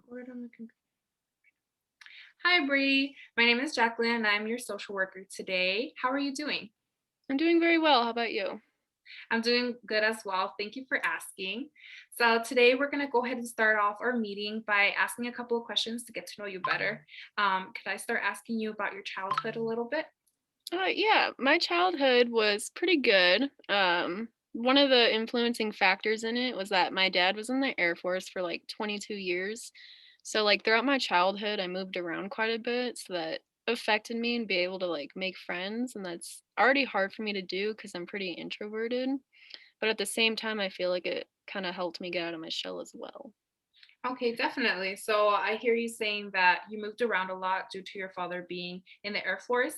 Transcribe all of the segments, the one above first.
Record on the computer. Hi, Bree. My name is Jacqueline, and I'm your social worker today. How are you doing? I'm doing very well. How about you? I'm doing good as well. Thank you for asking. So, today we're going to go ahead and start off our meeting by asking a couple of questions to get to know you better. Could I start asking you about your childhood a little bit? Yeah, my childhood was pretty good. One of the influencing factors in it was that my dad was in the Air Force for like 22 years. So like throughout my childhood, I moved around quite a bit, so that affected me and be able to like make friends, and that's already hard for me to do because I'm pretty introverted. But at the same time, I feel like it kind of helped me get out of my shell as well. Okay, definitely. So I hear you saying that you moved around a lot due to your father being in the Air Force,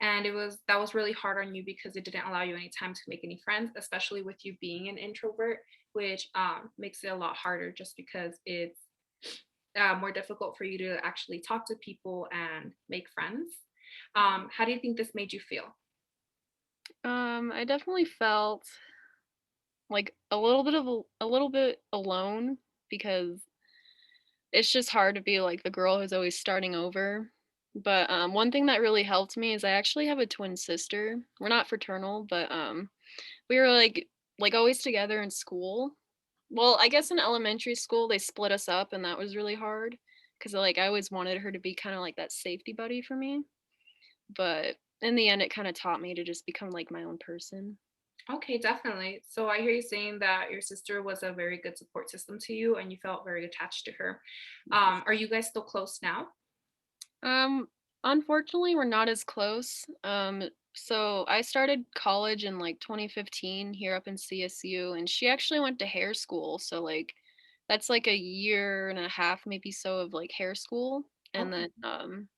and that was really hard on you because it didn't allow you any time to make any friends, especially with you being an introvert, which makes it a lot harder just because it's more difficult for you to actually talk to people and make friends. How do you think this made you feel? I definitely felt like a little bit alone because it's just hard to be, like, the girl who's always starting over. But, one thing that really helped me is I actually have a twin sister. We're not fraternal, but, we were, always together in school. Well, I guess in elementary school, they split us up, and that was really hard because like, I always wanted her to be kinda like that safety buddy for me, but in the end, it kinda taught me to just become, like, my own person. Okay, definitely. So I hear you saying that your sister was a very good support system to you and you felt very attached to her. Yes. Are you guys still close now? Um, Unfortunately, we're not as close. So I started college in like 2015 here up in CSU, and she actually went to hair school. So like that's like a year and a half, maybe so, of like hair school. And Okay. then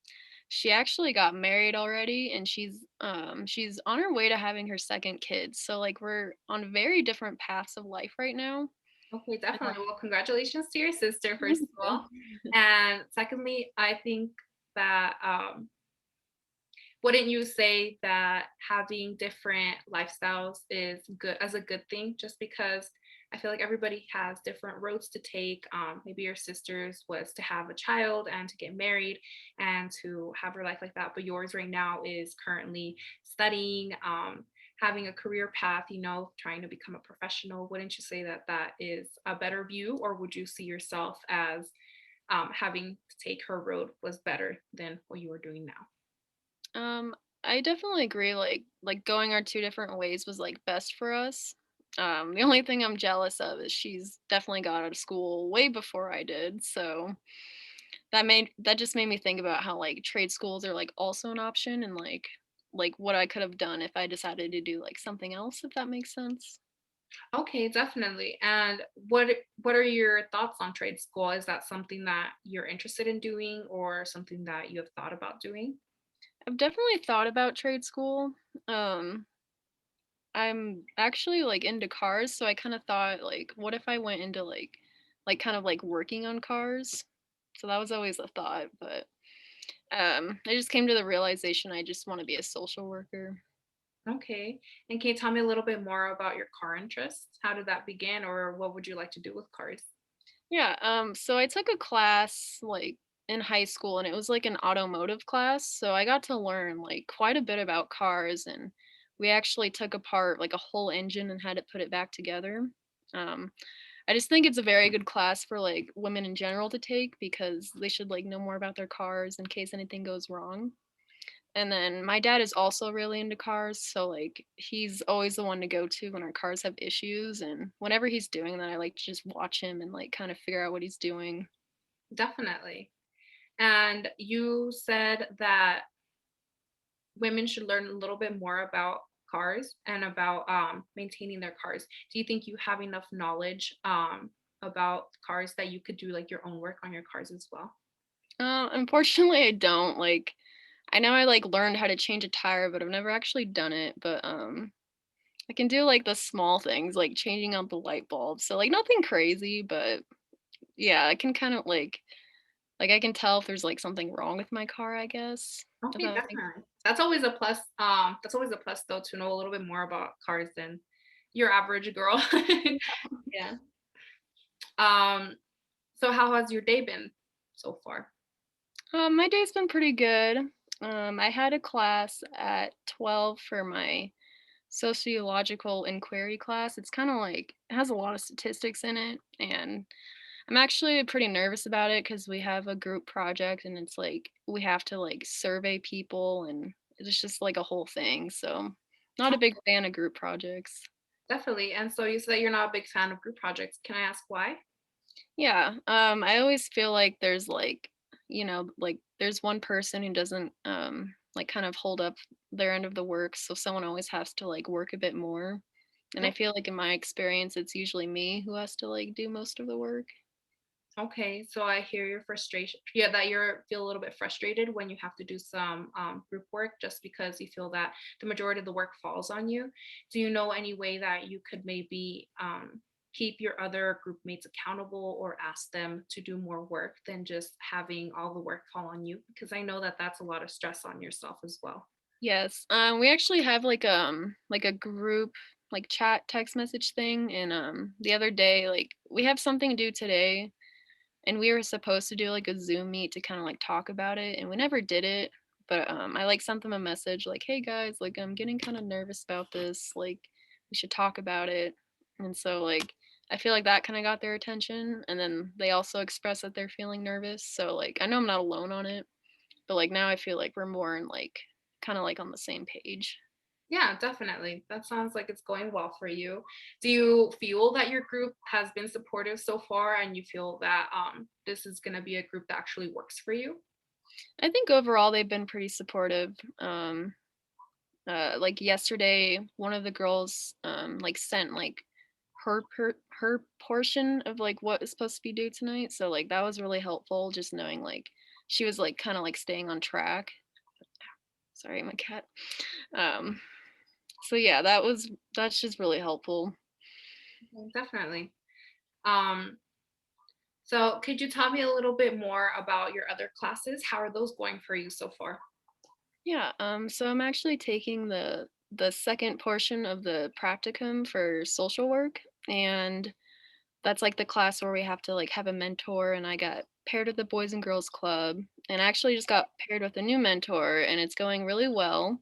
she actually got married already, and she's on her way to having her second kid. So like we're on very different paths of life right now. Okay, Um, definitely. Well, congratulations to your sister, first Thank of you. all. And secondly, I think that wouldn't you say that having different lifestyles is good as a good thing? Just because I feel like everybody has different roads to take. Maybe your sister's was to have a child and to get married and to have her life like that, but yours right now is currently studying, having a career path, trying to become a professional. Wouldn't you say that that is a better view, or would you see yourself as having to take her road was better than what you are doing now? Um, I definitely agree, like, going our 2 different ways was, like, best for us. The only thing I'm jealous of is she's definitely got out of school way before I did, so that just made me think about how, like, trade schools are, like, also an option and, like, what I could have done if I decided to do, like, something else, if that makes sense. Okay, definitely. And what are your thoughts on trade school? Is that something that you're interested in doing or something that you have thought about doing? I've definitely thought about trade school. Um, I'm actually, like, into cars, so I kinda thought, like, what if I went into, kind of, like, working on cars? So that was always a thought, but, I just came to the realization I just wanna be a social worker. Okay. And can you tell me a little bit more about your car interests? How did that begin or what would you like to do with cars? Yeah, so I took a class, like, in high school, and it was, like, an automotive class, so I got to learn, like, quite a bit about cars, and we actually took apart, like, a whole engine and had to put it back together. Um, I just think it's a very good class for, like, women in general to take because they should, like, know more about their cars in case anything goes wrong. And then my dad is also really into cars, so, like, he's always the one to go to when our cars have issues, and whenever he's doing that, I like to just watch him and, like, kind of figure out what he's doing. Definitely. And you said that women should learn a little bit more about cars and about maintaining their cars. Do you think you have enough knowledge about cars that you could do like your own work on your cars as well? Unfortunately, I don't, like I know I, like, learned how to change a tire, but I've never actually done it, but, I can do, like, the small things, like changing out the light bulb, so, like, nothing crazy, but yeah, I can kind of, I can tell if there's, like, something wrong with my car, I guess, if Okay, that makes definitely. That's always a plus. That's always a plus though to know a little bit more about cars than your average girl. yeah. Yeah. Um, so how has your day been? so far? My day's been pretty good. I had a class at 12 for my sociological inquiry class. It's kind of like it has a lot of statistics in it, and I'm actually pretty nervous about it because we have a group project and it's like we have to like survey people and it's just like a whole thing. So, not a big fan of group projects. Definitely. And so you said you're not a big fan of group projects. Can I ask why? Yeah, I always feel like there's like, like there's one person who doesn't like kind of hold up their end of the work, so someone always has to like work a bit more. And I Yep. feel like in my experience it's usually me who has to like do most of the work. Okay, so I hear your frustration. Yeah, that you're feel a little bit frustrated when you have to do some group work just because you feel that the majority of the work falls on you. Do you know any way that you could maybe keep your other group mates accountable or ask them to do more work than just having all the work fall on you? Because I know that that's a lot of stress on yourself as well. Yes. We actually have like a group like chat text message thing, and the other day like we have something due today and we were supposed to do like a Zoom meet to kind of like talk about it and we never did it. But I like sent them a message like, "Hey guys, like I'm getting kind of nervous about this. Like we should talk about it." And so like I feel like that kind of got their attention and then they also expressed that they're feeling nervous. So like I know I'm not alone on it, but like now I feel like we're more in like kind of like on the same page. Yeah, definitely. That sounds like it's going well for you. Do you feel that your group has been supportive so far and you feel that this is going to be a group that actually works for you? I think overall they've been pretty supportive. Like yesterday, one of the girls like sent like her portion of like what is supposed to be due tonight. So like that was really helpful just knowing like she was like kind of like staying on track. Sorry, my cat. Um so yeah, that's just really helpful. Definitely. Um, so could you tell me a little bit more about your other classes? How are those going for you so far? Yeah, so I'm actually taking the second portion of the practicum for social work, and that's like the class where we have to like have a mentor, and I got paired with the Boys and Girls Club, and I actually just got paired with a new mentor, and it's going really well.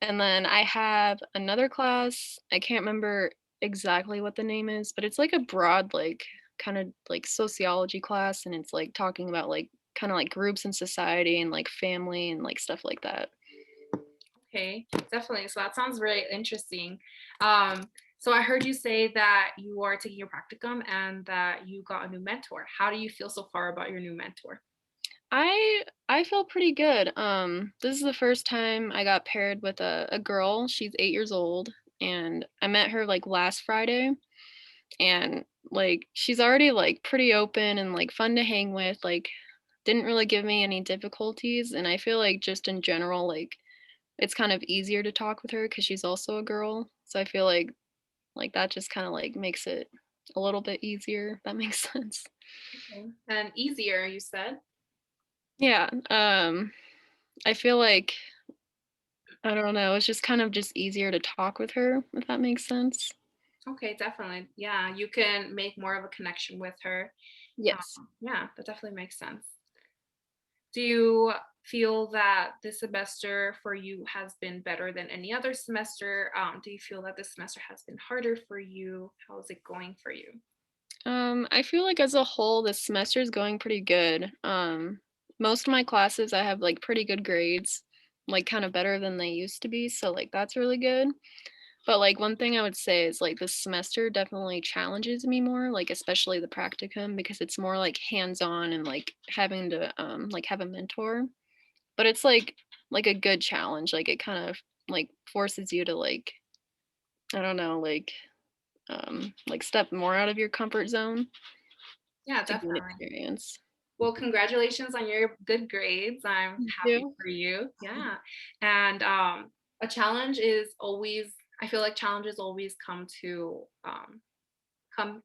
And then I have another class, I can't remember exactly what the name is, but it's like a broad like kind of like sociology class, and it's like talking about like kind of like groups in society and like family and like stuff like that. Okay, definitely. So that sounds very interesting. So I heard you say that you are taking your practicum and that you got a new mentor. How do you feel so far about your new mentor? I feel pretty good. This is the first time I got paired with a girl. She's 8 years old, and I met her like last Friday. And like she's already like pretty open and like fun to hang with. Like didn't really give me any difficulties, and I feel like just in general, like it's kind of easier to talk with her because she's also a girl. So I feel like that just kind of like makes it a little bit easier. If that makes sense. Okay. And easier, you said. Yeah. I feel like I don't know, it's just kind of just easier to talk with her, if that makes sense. Okay, definitely. Yeah, you can make more of a connection with her. Yes. Yeah, that definitely makes sense. Do you feel that this semester for you has been better than any other semester? Do you feel that this semester has been harder for you? How is it going for you? I feel like as a whole, this semester is going pretty good. Most of my classes, I have like pretty good grades, like kind of better than they used to be. So like that's really good. But like one thing I would say is like this semester definitely challenges me more, like especially the practicum because it's more like hands-on and like having to like have a mentor. But it's like a good challenge. Like it kind of like forces you to like I don't know, like step more out of your comfort zone Yeah, to gain definitely. experience. Well, congratulations on your good grades. I'm Thank happy you. for you. Yeah. And a challenge is always, I feel like challenges always come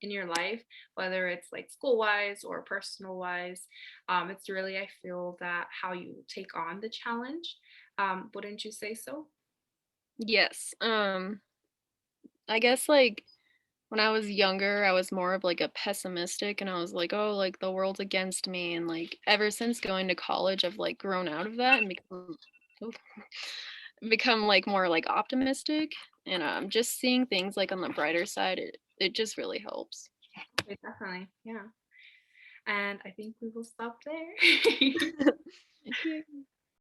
in your life, whether it's like school wise or personal wise. It's really, I feel that how you take on the challenge. Wouldn't you say so? Yes. I guess like When I was younger, I was more of like a pessimistic and I was like, "Oh, like the world's against me." And like ever since going to college, I've like grown out of that and oop, become like more like optimistic and just seeing things like on the brighter side, it just really helps. Okay, definitely. Yeah. And I think we will stop there. Thank you.